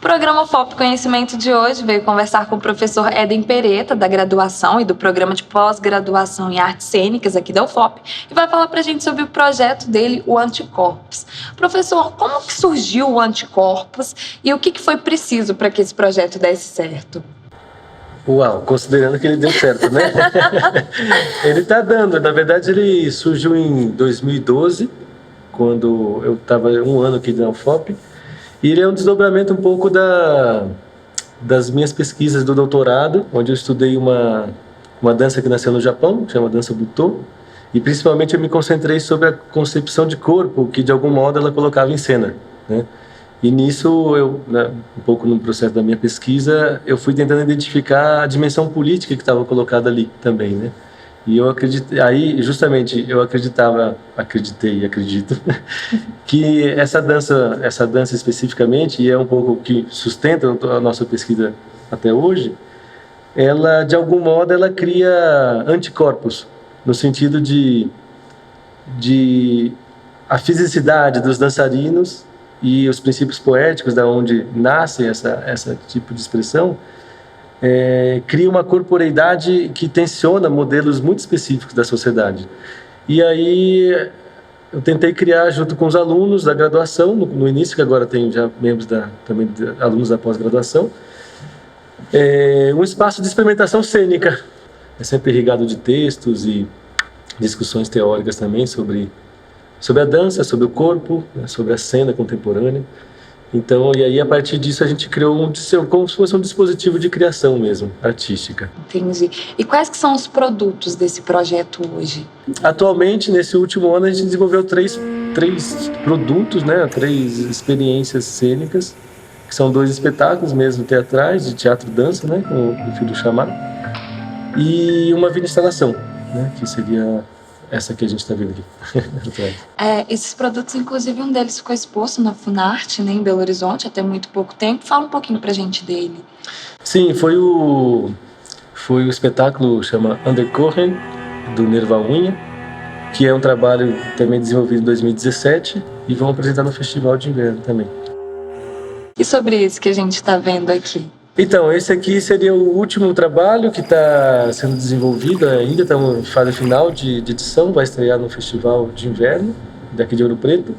programa FOP Conhecimento de hoje veio conversar com o professor Éden Pereta, da graduação e do programa de pós-graduação em artes cênicas aqui da UFOP, e vai falar pra gente sobre o projeto dele, o Anticorpos. Professor, como que surgiu o Anticorpos e o que foi preciso para que esse projeto desse certo? Uau, considerando que ele deu certo, né? Ele está dando. Na verdade, ele surgiu em 2012, quando eu estava um ano aqui na UFOP, e ele é um desdobramento um pouco das minhas pesquisas do doutorado, onde eu estudei uma dança que nasceu no Japão, que chama dança Butô, e principalmente eu me concentrei sobre a concepção de corpo, que de algum modo ela colocava em cena, né? E nisso, um pouco no processo da minha pesquisa, eu fui tentando identificar a dimensão política que estava colocada ali também, né? E eu acreditei, aí justamente eu acreditei e acredito que essa dança especificamente, e é um pouco o que sustenta a nossa pesquisa até hoje, ela de algum modo ela cria anticorpos, no sentido de a fisicidade dos dançarinos e os princípios poéticos da onde nasce essa tipo de expressão, cria uma corporeidade que tensiona modelos muito específicos da sociedade. E aí eu tentei criar junto com os alunos da graduação, no início, que agora tem já membros também alunos da pós-graduação, um espaço de experimentação cênica, sempre irrigado de textos e discussões teóricas também sobre a dança, sobre o corpo, né, sobre a cena contemporânea. Então, e aí a partir disso a gente criou como se fosse um dispositivo de criação mesmo, artística. Entendi. E quais que são os produtos desse projeto hoje? Atualmente, nesse último ano, a gente desenvolveu três produtos, né, 3 experiências cênicas, que são 2 espetáculos mesmo teatrais, de teatro-dança, né, como o Filho chamar, e uma videoinstalação, né, que seria essa que a gente está vendo aqui. Esses produtos, inclusive, um deles ficou exposto na Funarte, né, em Belo Horizonte, até muito pouco tempo. Fala um pouquinho pra gente dele. Sim, foi o espetáculo, chama Undercurrent, do Nerva Unha, que é um trabalho também desenvolvido em 2017 e vão apresentar no Festival de Inverno também. E sobre isso que a gente está vendo aqui? Então, esse aqui seria o último trabalho que está sendo desenvolvido, ainda estamos em fase final de edição, vai estrear no Festival de Inverno, daqui de Ouro Preto,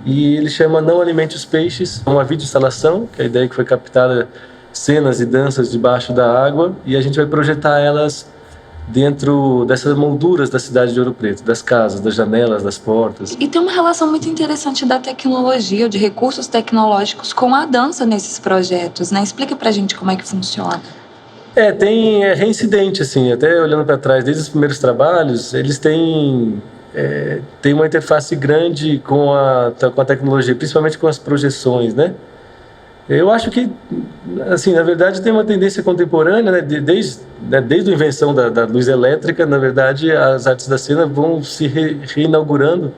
e ele chama Não Alimente os Peixes, uma videoinstalação, que é a ideia que foi captada cenas e danças debaixo da água, e a gente vai projetar elas dentro dessas molduras da cidade de Ouro Preto, das casas, das janelas, das portas. E tem uma relação muito interessante da tecnologia, de recursos tecnológicos com a dança nesses projetos, né? Explica pra gente como é que funciona. É reincidente, assim, até olhando para trás, desde os primeiros trabalhos, eles têm uma interface grande com a tecnologia, principalmente com as projeções, né? Eu acho que, assim, na verdade, tem uma tendência contemporânea, né? Desde a invenção da luz elétrica, na verdade, as artes da cena vão se reinaugurando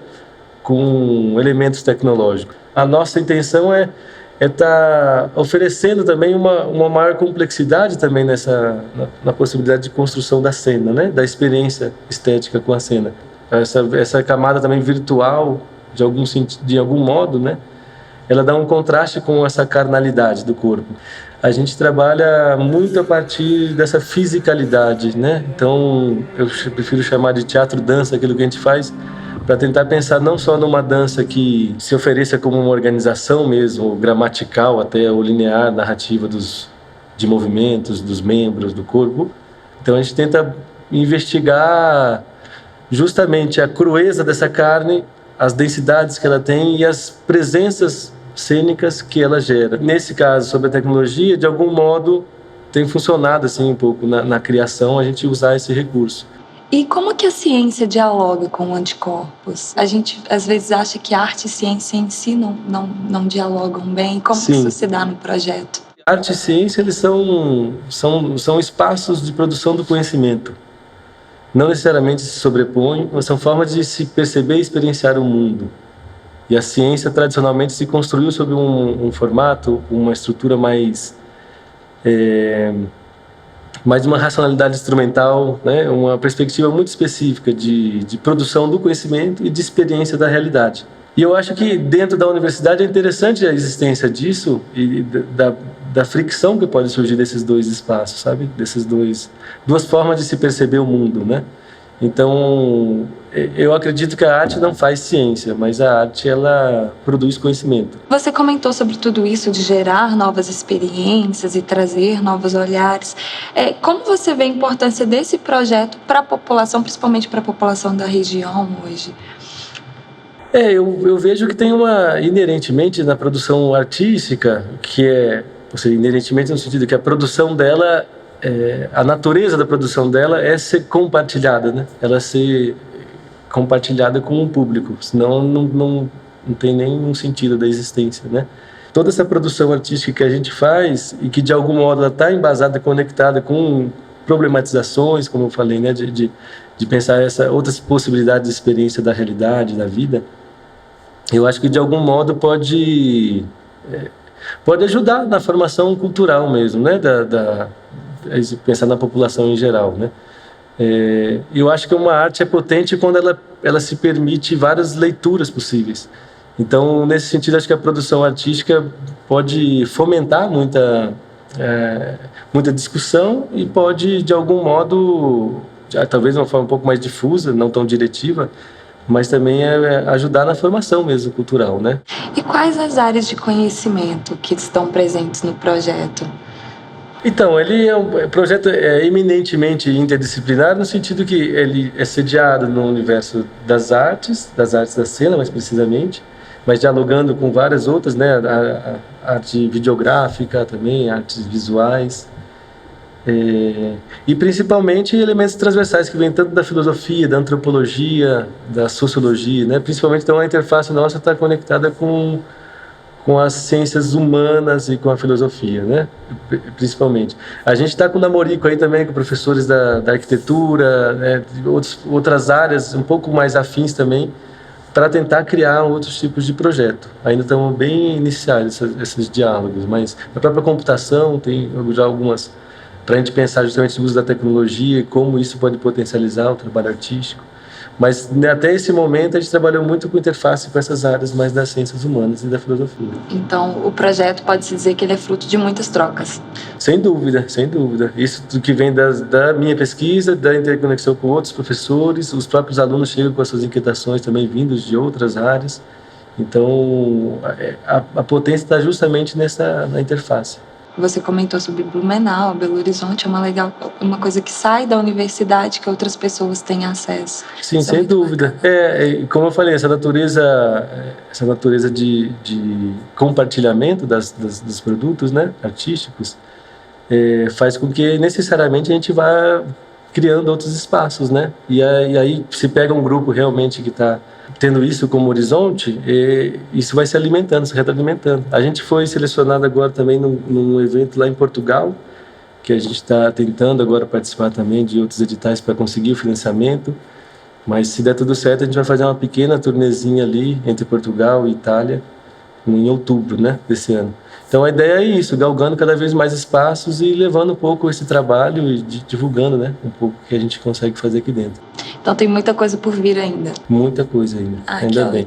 com elementos tecnológicos. A nossa intenção é estar oferecendo também uma maior complexidade também na possibilidade de construção da cena, né? Da experiência estética com a cena. Essa camada também virtual, de algum modo, né? Ela dá um contraste com essa carnalidade do corpo. A gente trabalha muito a partir dessa fisicalidade, né? Então, eu prefiro chamar de teatro-dança aquilo que a gente faz, para tentar pensar não só numa dança que se ofereça como uma organização mesmo, gramatical até ou linear, narrativa de movimentos, dos membros, do corpo. Então, a gente tenta investigar justamente a crueza dessa carne, as densidades que ela tem e as presenças cênicas que ela gera. Nesse caso, sobre a tecnologia, de algum modo tem funcionado assim um pouco na criação a gente usar esse recurso. E como que a ciência dialoga com anticorpos? A gente às vezes acha que arte e ciência em si não dialogam bem. Como que isso se dá no projeto? Arte e ciência, eles são espaços de produção do conhecimento. Não necessariamente se sobrepõem, mas são formas de se perceber e experienciar o mundo. E a ciência tradicionalmente se construiu sob um formato, uma estrutura mais uma racionalidade instrumental, né? Uma perspectiva muito específica de produção do conhecimento e de experiência da realidade. E eu acho que dentro da universidade é interessante a existência disso e da fricção que pode surgir desses dois espaços, sabe? Duas formas de se perceber o mundo, né? Então, eu acredito que a arte não faz ciência, mas a arte, ela produz conhecimento. Você comentou sobre tudo isso, de gerar novas experiências e trazer novos olhares. Como você vê a importância desse projeto para a população, principalmente para a população da região hoje? Eu vejo que tem inerentemente na produção artística, ou seja, inerentemente no sentido que a produção dela, a natureza da produção dela é ser compartilhada, né? Ela ser compartilhada com o público, senão não tem nenhum sentido da existência, né? Toda essa produção artística que a gente faz e que de algum modo ela está embasada, conectada com problematizações, como eu falei, né? De pensar outras possibilidades de experiência da realidade, da vida, eu acho que de algum modo pode ajudar na formação cultural mesmo, né? Pensar na população em geral, né? Eu acho que uma arte é potente quando ela se permite várias leituras possíveis. Então, nesse sentido, acho que a produção artística pode fomentar muita discussão e pode, de algum modo, talvez de uma forma um pouco mais difusa, não tão diretiva, mas também ajudar na formação mesmo cultural, né? E quais as áreas de conhecimento que estão presentes no projeto? Então, ele é um projeto eminentemente interdisciplinar, no sentido que ele é sediado no universo das artes da cena, mais precisamente, mas dialogando com várias outras, né? A arte videográfica também, artes visuais, e principalmente elementos transversais que vêm tanto da filosofia, da antropologia, da sociologia, né? Principalmente, então, a interface nossa está conectada com as ciências humanas e com a filosofia, né? Principalmente. A gente está com o namorico aí também, com professores da arquitetura, né? Outras áreas um pouco mais afins também, para tentar criar outros tipos de projeto. Ainda estamos bem iniciais esses diálogos, mas na própria computação tem já algumas, para a gente pensar justamente no uso da tecnologia e como isso pode potencializar o trabalho artístico. Mas até esse momento a gente trabalhou muito com interface com essas áreas mais das ciências humanas e da filosofia. Então, o projeto pode-se dizer que ele é fruto de muitas trocas. Sem dúvida, sem dúvida. Isso que vem da minha pesquisa, da interconexão com outros professores, os próprios alunos chegam com as suas inquietações também vindos de outras áreas. Então, a potência está justamente na interface. Você comentou sobre Blumenau, Belo Horizonte, é uma coisa que sai da universidade, que outras pessoas têm acesso. Sim, sem dúvida. Como eu falei, essa natureza de compartilhamento dos produtos, né, artísticos, faz com que necessariamente a gente vá criando outros espaços, né? E aí se pega um grupo realmente que está tendo isso como horizonte, isso vai se alimentando, se retroalimentando. A gente foi selecionado agora também num evento lá em Portugal, que a gente está tentando agora participar também de outros editais para conseguir o financiamento, mas se der tudo certo a gente vai fazer uma pequena turnezinha ali entre Portugal e Itália em outubro, né, desse ano. Então a ideia é isso, galgando cada vez mais espaços e levando um pouco esse trabalho e divulgando, né, um pouco o que a gente consegue fazer aqui dentro. Então tem muita coisa por vir ainda. Muita coisa ainda, ainda bem.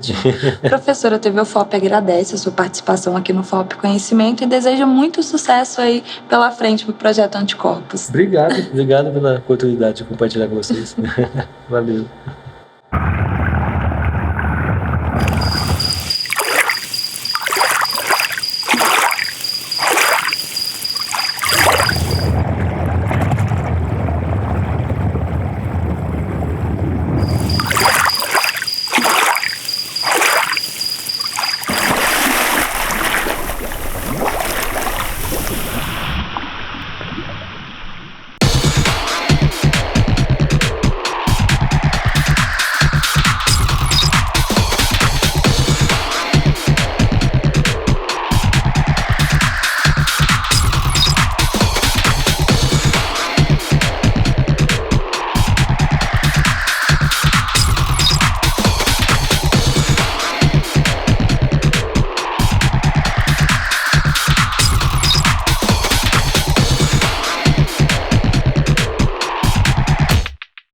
Professora, a TV UFOP agradece a sua participação aqui no FOP Conhecimento e deseja muito sucesso aí pela frente para o Projeto Anticorpos. Obrigado pela oportunidade de compartilhar com vocês. Valeu.